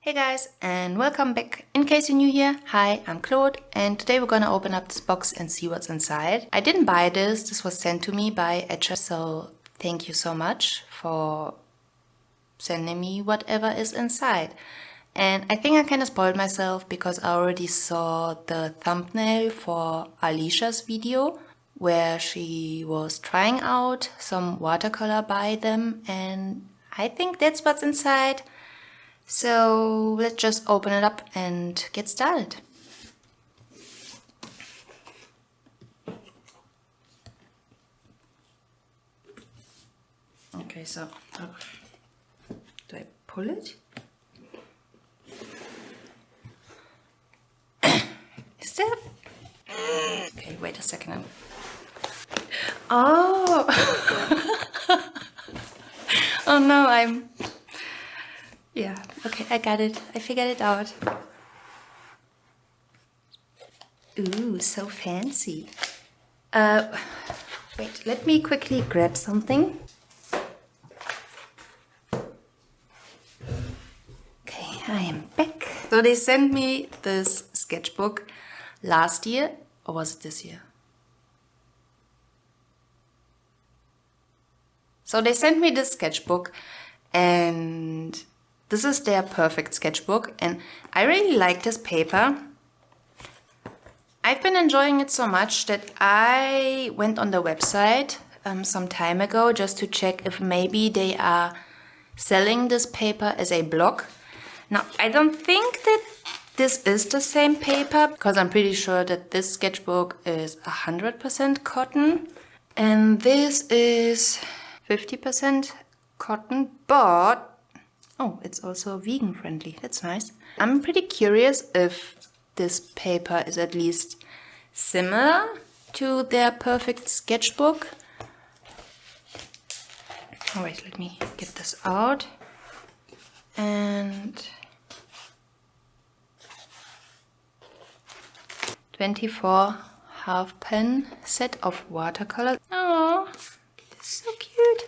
Hey guys, and welcome back. In case you're new here, hi, I'm Claude, and today we're gonna open up this box and see what's inside. I didn't buy this was sent to me by etchr, so thank you so much for sending me whatever is inside. And I think I kind of spoiled myself because I already saw the thumbnail for Alicia's video where she was trying out some watercolor by them, and I think that's what's inside. So let's just open it up and get started. Okay, so do I pull it? Is there? Okay, wait a second. Oh! Oh no, yeah, okay, I got it. I figured it out. Ooh, so fancy. Wait, let me quickly grab something. Okay, I am back. So they sent me this sketchbook last year, or was it this year? So they sent me this sketchbook, and this is their perfect sketchbook, and I really like this paper. I've been enjoying it so much that I went on the website some time ago just to check if maybe they are selling this paper as a block. Now, I don't think that this is the same paper because I'm pretty sure that this sketchbook is 100% cotton and this is 50% cotton, but oh, it's also vegan friendly. That's nice. I'm pretty curious if this paper is at least similar to their perfect sketchbook. Oh wait, let me get this out. And 24 half pen set of watercolor. Oh, this is so cute.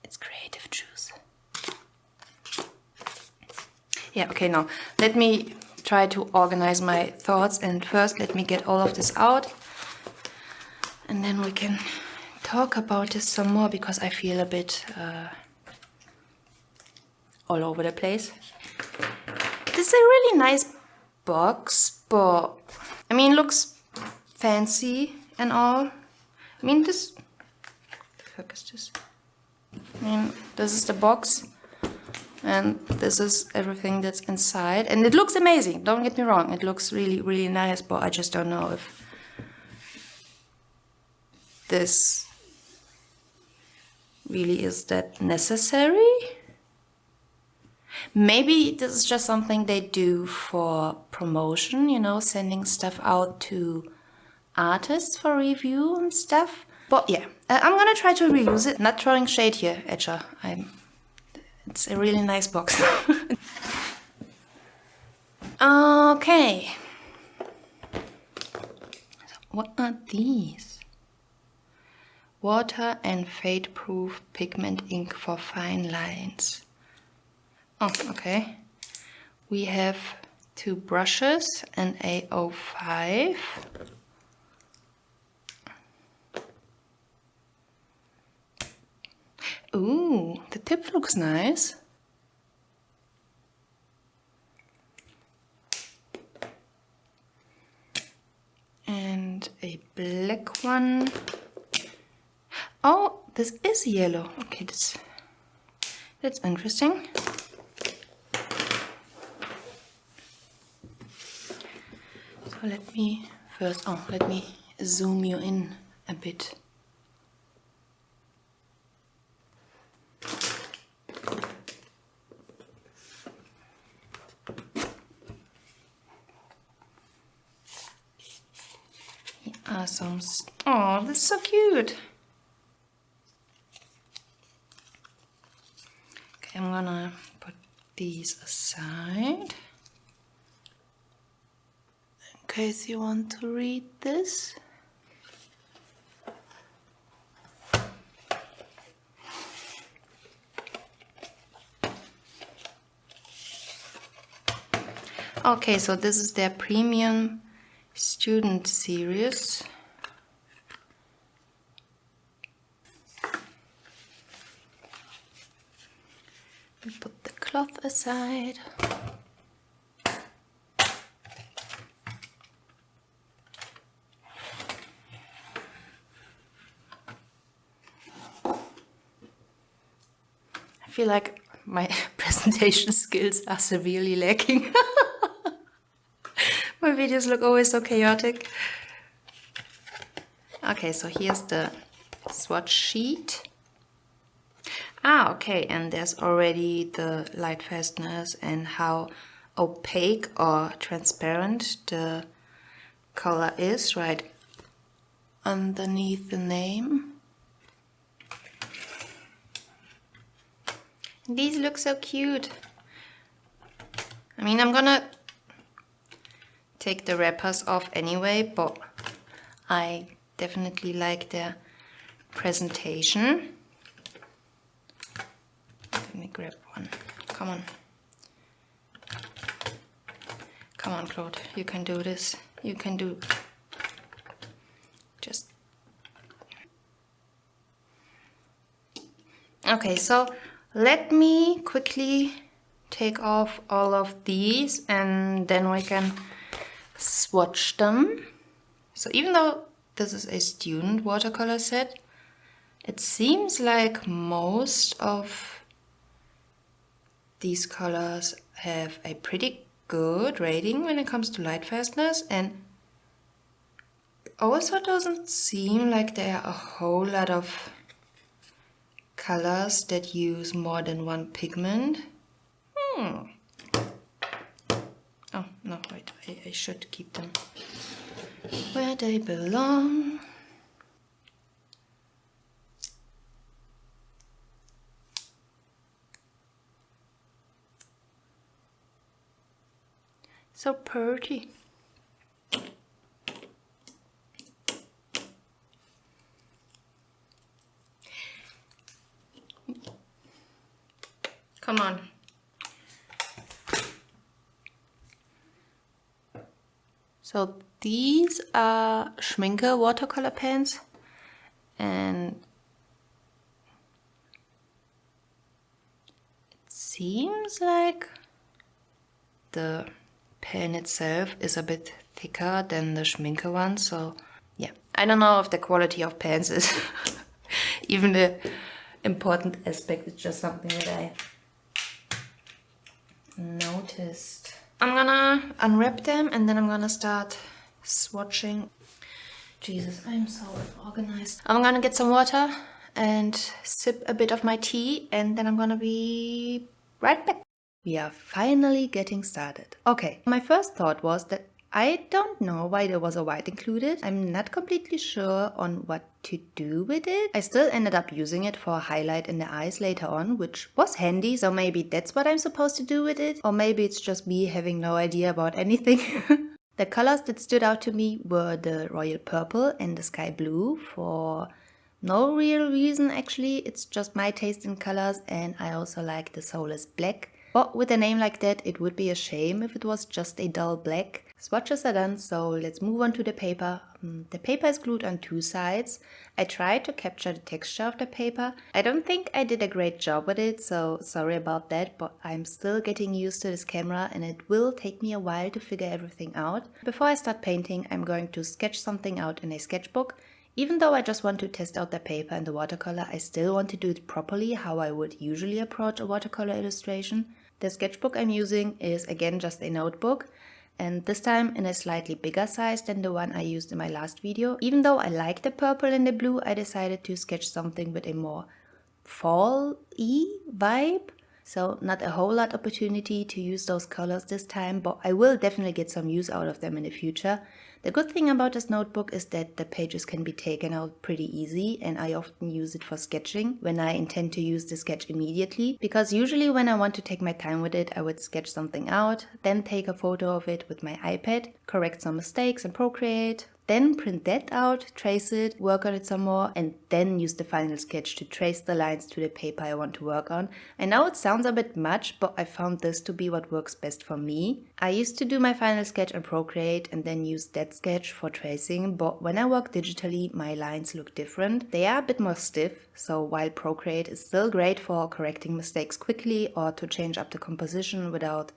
It's creative juice. Yeah, okay, now let me try to organize my thoughts, and first let me get all of this out and then we can talk about this some more because I feel a bit all over the place. This is a really nice box, but I mean, looks fancy and all. I mean, this, what the fuck is this? I mean, this is the box. And this is everything that's inside. And it looks amazing, don't get me wrong. It looks really, really nice, but I just don't know if this really is that necessary. Maybe this is just something they do for promotion, you know, sending stuff out to artists for review and stuff. But yeah, I'm gonna try to reuse it. Not throwing shade here, etchr. It's a really nice box. Okay. So what are these? Water and fade-proof pigment ink for fine lines. Oh, okay. We have 2 brushes and a 05. Ooh, the tip looks nice. And a black one. Oh, this is yellow. Okay, that's interesting. So let me first, let me zoom you in a bit. Some, oh, this is so cute. Okay, I'm gonna put these aside in case you want to read this. Okay, so this is their premium student series. We put the cloth aside. I feel like my presentation skills are severely lacking. My videos look always so chaotic. Okay, so here's the swatch sheet. Ah, okay, and there's already the light fastness and how opaque or transparent the color is right underneath the name. These look so cute. I mean, I'm gonna take the wrappers off anyway, but I definitely like their presentation. Let me grab one. Come on. Come on, Claude. You can do this. You can do... Just... Okay, so let me quickly take off all of these and then we can swatch them. So even though this is a student watercolor set, it seems like most of these colors have a pretty good rating when it comes to light fastness, and it also doesn't seem like there are a whole lot of colors that use more than one pigment. Oh no, wait, I should keep them where they belong. So pretty. Come on. So these are Schminke watercolor pens, and it seems like the pen itself is a bit thicker than the Schminke one, so yeah. I don't know if the quality of pens is even the important aspect. It's just something that I noticed. I'm gonna unwrap them and then I'm gonna start swatching. Jesus, I'm so unorganized. I'm gonna get some water and sip a bit of my tea and then I'm gonna be right back. We are finally getting started. Okay, my first thought was that I don't know why there was a white included. I'm not completely sure on what to do with it. I still ended up using it for a highlight in the eyes later on, which was handy, so maybe that's what I'm supposed to do with it. Or maybe it's just me having no idea about anything. The colors that stood out to me were the royal purple and the sky blue for no real reason actually. It's just my taste in colors, and I also like the soulless black. But with a name like that, it would be a shame if it was just a dull black. Swatches are done, so let's move on to the paper. The paper is glued on two sides. I tried to capture the texture of the paper. I don't think I did a great job with it, so sorry about that, but I'm still getting used to this camera and it will take me a while to figure everything out. Before I start painting, I'm going to sketch something out in a sketchbook. Even though I just want to test out the paper and the watercolor, I still want to do it properly how I would usually approach a watercolor illustration. The sketchbook I'm using is again just a notebook, and this time in a slightly bigger size than the one I used in my last video. Even though I like the purple and the blue, I decided to sketch something with a more fall-y vibe. So not a whole lot opportunity to use those colors this time, but I will definitely get some use out of them in the future. The good thing about this notebook is that the pages can be taken out pretty easy, and I often use it for sketching when I intend to use the sketch immediately, because usually when I want to take my time with it, I would sketch something out, then take a photo of it with my iPad, correct some mistakes in Procreate, then print that out, trace it, work on it some more, and then use the final sketch to trace the lines to the paper I want to work on. I know it sounds a bit much, but I found this to be what works best for me. I used to do my final sketch in Procreate and then use that sketch for tracing, but when I work digitally, my lines look different. They are a bit more stiff, so while Procreate is still great for correcting mistakes quickly or to change up the composition without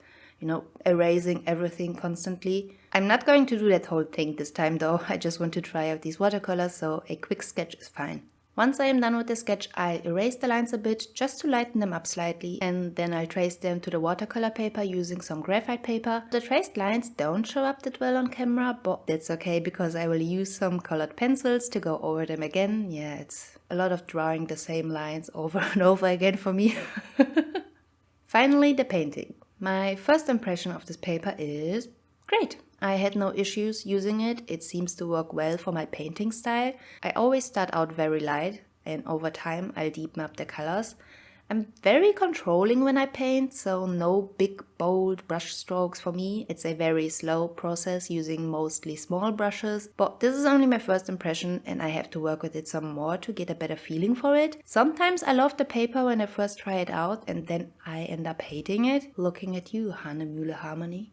erasing everything constantly. I'm not going to do that whole thing this time though. I just want to try out these watercolors, so a quick sketch is fine. Once I am done with the sketch, I'll erase the lines a bit just to lighten them up slightly, and then I'll trace them to the watercolor paper using some graphite paper. The traced lines don't show up that well on camera, but that's okay because I will use some colored pencils to go over them again. Yeah, it's a lot of drawing the same lines over and over again for me. Finally, the painting. My first impression of this paper is great. I had no issues using it. It seems to work well for my painting style. I always start out very light and over time I'll deepen up the colors. I'm very controlling when I paint, so no big bold brush strokes for me. It's a very slow process using mostly small brushes, but this is only my first impression and I have to work with it some more to get a better feeling for it. Sometimes I love the paper when I first try it out and then I end up hating it. Looking at you, Hannemühle Harmony.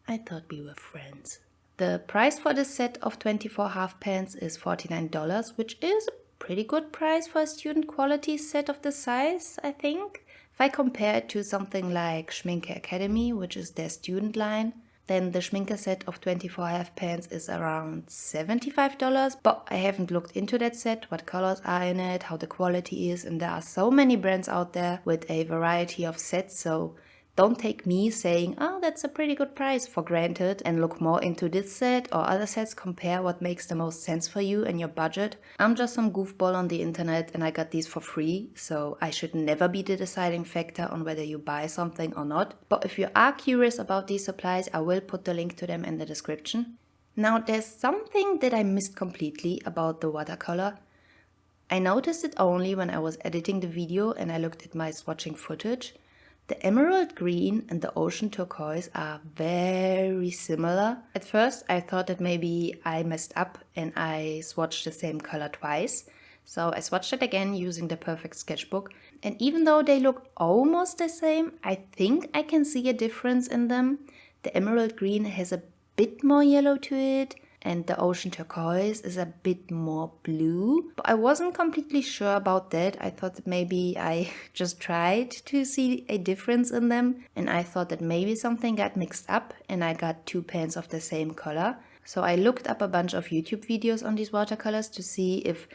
I thought we were friends. The price for this set of 24 half pans is $49, which is a pretty good price for a student quality set of this size, I think. If I compare it to something like Schminke Academy, which is their student line, then the Schminke set of 24 half pans is around $75, but I haven't looked into that set, what colors are in it, how the quality is, and there are so many brands out there with a variety of sets, so don't take me saying, oh, that's a pretty good price for granted, and look more into this set or other sets, compare what makes the most sense for you and your budget. I'm just some goofball on the internet and I got these for free, so I should never be the deciding factor on whether you buy something or not. But if you are curious about these supplies, I will put the link to them in the description. Now there's something that I missed completely about the watercolor. I noticed it only when I was editing the video and I looked at my swatching footage. The emerald green and the ocean turquoise are very similar. At first I thought that maybe I messed up and I swatched the same color twice. So I swatched it again using the Perfect Sketchbook. And even though they look almost the same, I think I can see a difference in them. The emerald green has a bit more yellow to it, and the ocean turquoise is a bit more blue. But I wasn't completely sure about that. I thought that maybe I just tried to see a difference in them, and I thought that maybe something got mixed up and I got two pans of the same color. So I looked up a bunch of YouTube videos on these watercolors to see if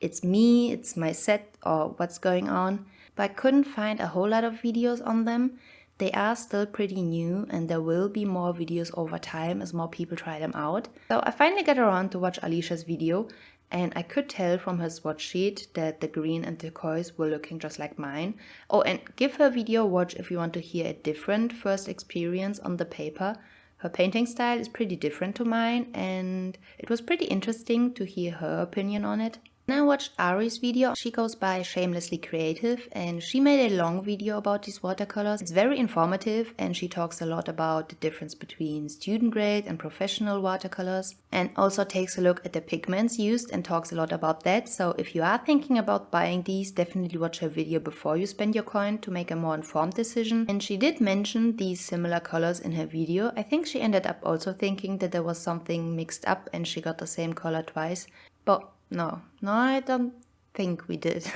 it's me, it's my set, or what's going on. But I couldn't find a whole lot of videos on them. They are still pretty new and there will be more videos over time as more people try them out. So I finally got around to watch Alicia's video and I could tell from her swatch sheet that the green and turquoise were looking just like mine. Oh, and give her video a watch if you want to hear a different first experience on the paper. Her painting style is pretty different to mine and it was pretty interesting to hear her opinion on it. When I watched Ari's video, she goes by Shamelessly Creative and she made a long video about these watercolors. It's very informative and she talks a lot about the difference between student grade and professional watercolors and also takes a look at the pigments used and talks a lot about that. So if you are thinking about buying these, definitely watch her video before you spend your coin to make a more informed decision. And she did mention these similar colors in her video. I think she ended up also thinking that there was something mixed up and she got the same color twice. But no, I don't think we did.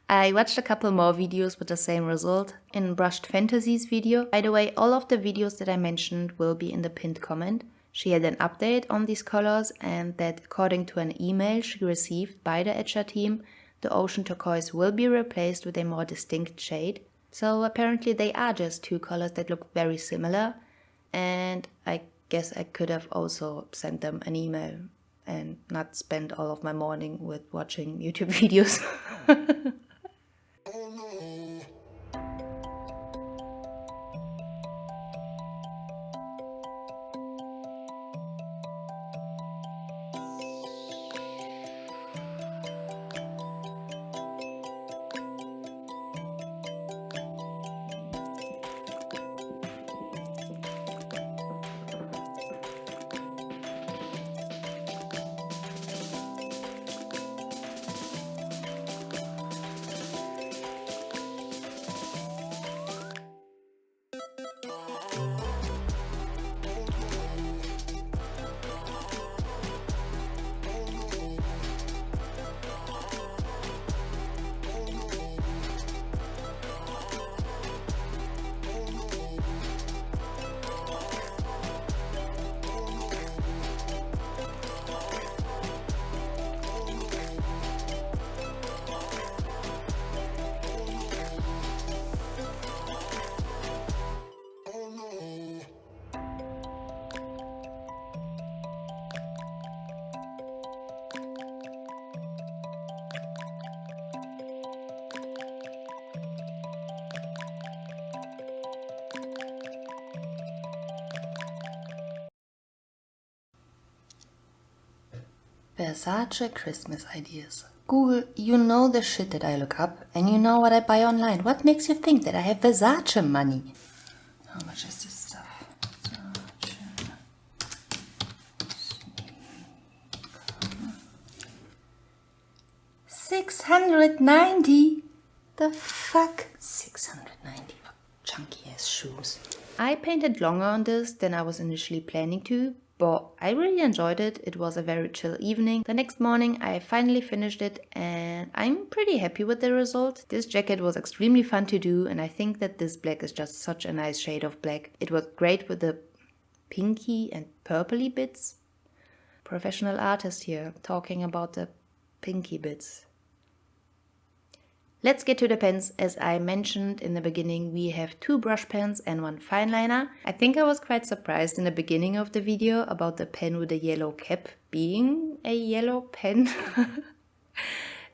I watched a couple more videos with the same result. In Brushed Fantasies video, by the way, all of the videos that I mentioned will be in the pinned comment. She had an update on these colors and that according to an email she received by the etchr team, the ocean turquoise will be replaced with a more distinct shade. So apparently they are just two colors that look very similar, and I guess I could have also sent them an email and not spend all of my morning with watching YouTube videos. Versace Christmas ideas. Google, you know the shit that I look up, and you know what I buy online. What makes you think that I have Versace money? How much is this stuff? Versace. 690? The fuck? 690 for chunky ass shoes. I painted longer on this than I was initially planning to, but I really enjoyed it. It was a very chill evening. The next morning I finally finished it and I'm pretty happy with the result. This jacket was extremely fun to do and I think that this black is just such a nice shade of black. It was great with the pinky and purpley bits. Professional artist here talking about the pinky bits. Let's get to the pens. As I mentioned in the beginning, we have 2 brush pens and 1 fine liner. I think I was quite surprised in the beginning of the video about the pen with the yellow cap being a yellow pen.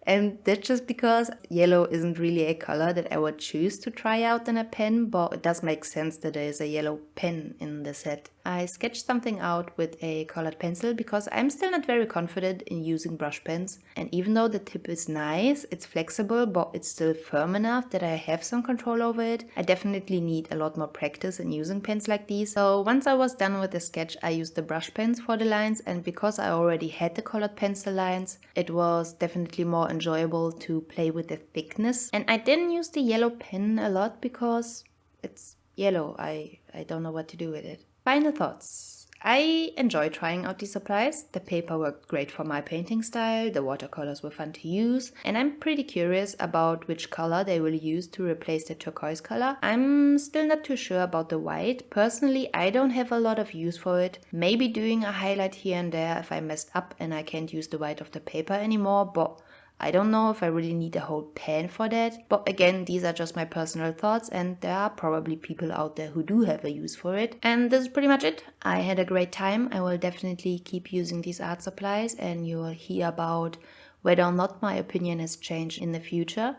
And that's just because yellow isn't really a color that I would choose to try out in a pen, but it does make sense that there is a yellow pen in the set. I sketched something out with a colored pencil because I'm still not very confident in using brush pens. And even though the tip is nice, it's flexible, but it's still firm enough that I have some control over it. I definitely need a lot more practice in using pens like these. So once I was done with the sketch, I used the brush pens for the lines, and because I already had the colored pencil lines, it was definitely more enjoyable to play with the thickness. And I didn't use the yellow pen a lot because it's yellow. I don't know what to do with it. Final thoughts. I enjoy trying out these supplies. The paper worked great for my painting style, the watercolors were fun to use, and I'm pretty curious about which color they will use to replace the turquoise color. I'm still not too sure about the white. Personally, I don't have a lot of use for it. Maybe doing a highlight here and there if I messed up and I can't use the white of the paper anymore, but I don't know if I really need a whole pen for that. But again, these are just my personal thoughts and there are probably people out there who do have a use for it. And this is pretty much it. I had a great time. I will definitely keep using these art supplies and you will hear about whether or not my opinion has changed in the future.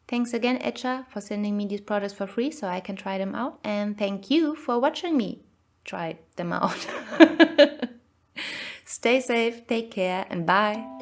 Thanks again, etchr, for sending me these products for free so I can try them out. And thank you for watching me try them out. Stay safe, take care, and bye.